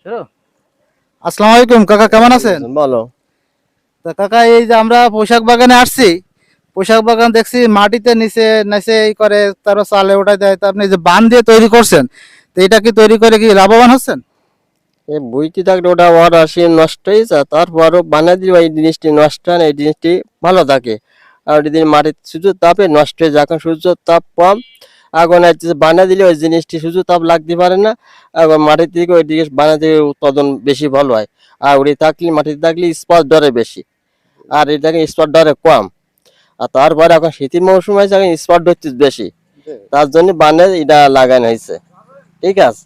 আসসালামু আলাইকুম কাকা, কেমন আছেন? বলো। তা কাকা, এই যে আমরা পোশাক বাগানে আসছি, পোশাক বাগান দেখছি মাটিতে নিচে নিচে এই করে তারপর চালে ওঠাই দেয়, তা আপনি যে বান দিয়ে তৈরি করছেন, তো এটা কি তৈরি করে কি লাভবান হচ্ছেন? এই বইতে থাকলে ওটা ওর আসি নষ্ট হয়ে যায়, তারপরও বানা দিলে এই জিনিসটি নষ্ট হয় না, এই জিনিসটি ভালো থাকে। আর যদি মাটির সূর্য তাপে নষ্ট হয়ে যায়, এখন সূর্য তাপ কম, আগুন আসছে বানা দিলে ওই জিনিসটি সূর্য তাপ লাগতে পারে না। এখন মাটির থেকে ওই দিকে বানা দিয়ে উৎপাদন বেশি ভালো হয়। আর ওটি থাকলে মাটিতে থাকলে স্পট ডরে বেশি, আর এটাকে স্পট ডরে কম। আর তারপরে এখন শীতের মৌসুম আছে, এখন স্পট হচ্ছে বেশি, তার জন্য বানে এটা লাগানো হয়েছে। ঠিক আছে।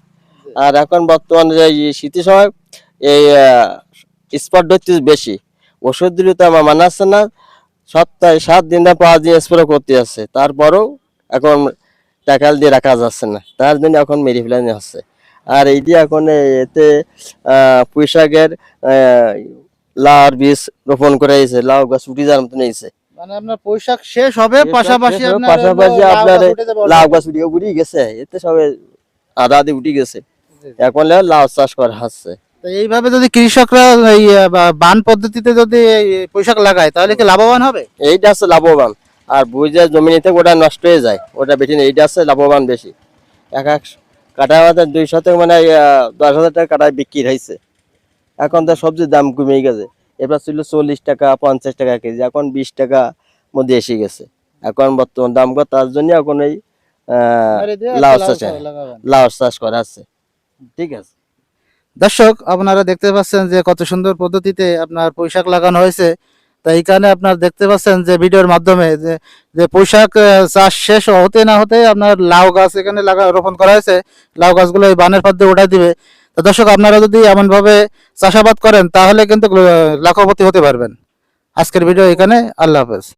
আর এখন বর্তমানে যে এই শীতের সময় এই স্পট হচ্ছে বেশি, ওষুধ দিলে তো আমার মানাচ্ছে না, সপ্তাহে 7 দিন না 5 দিন স্প্রে করতে যাচ্ছে, তারপরেও এখন টাকাল দিয়ে রাখা যাচ্ছে না, তার জন্য এখন মেরি ফেলানো হচ্ছে। আর এইটি এখন এতে পুঁই শাকের লাউর বীজ রোপণ করে হয়েছে, লাউ গাছ উঠে যাওয়ার মতন হয়েছে। মানে আপনার পোশাক শেষ হবে, পাশাপাশি আপনার পাশাপাশি লাউ আপনার গাছ উঠে যাবে লাউ already। গাছ উঠে গেছে, এতে সবে আধা আধি উঠে গেছে, এখন লাউ চাষ করা হচ্ছে। তো এইভাবে যদি কৃষকরা এই বান পদ্ধতিতে যদি এই পোশাক লাগায়, তাহলে কি লাভবান হবে? এইটা আছে লাভবান। আর বুঝে জমি নিতে ওটা নষ্ট হয়ে যায়, ওটা বেশি না, এইটা আছে লাভবান বেশি। এক এক কাটা আমাদের 2 শতক মানে 10,000 টাকা কাটায় বিক্রি হয়েছে। এখন তো সবজির দাম কমে গেছে, এবার ছিল 40 টাকা 50 টাকা কেজি, এখন 20 টাকা মধ্যে এসে গেছে। এখন বর্তমান দাম কত, তার জন্য এখন এই মেরে দিয়ে লাউ লাউ চাষ লাগাবেন। লাউ চাষ করা আছে। ঠিক আছে। দর্শক, আপনারা দেখতে পাচ্ছেন যে কত সুন্দর পদ্ধতিতে আপনার পোশাক লাগানো হয়েছে। তাই এইখানে আপনার দেখতে পাচ্ছেন যে ভিডিওর মাধ্যমে যে যে পোশাক চাষ শেষ হতে না হতে আপনার লাউ গাছ এখানে রোপণ করা হয়েছে। লাউ গাছগুলো এই বানের মধ্যে উঠাই দিবে। তো দর্শক, আপনারা যদি এমন ভাবে চাষাবাদ করেন তাহলে কিন্তু লাখপতি হতে পারবেন। আজকের ভিডিও এখানে, আল্লাহ হাফেজ।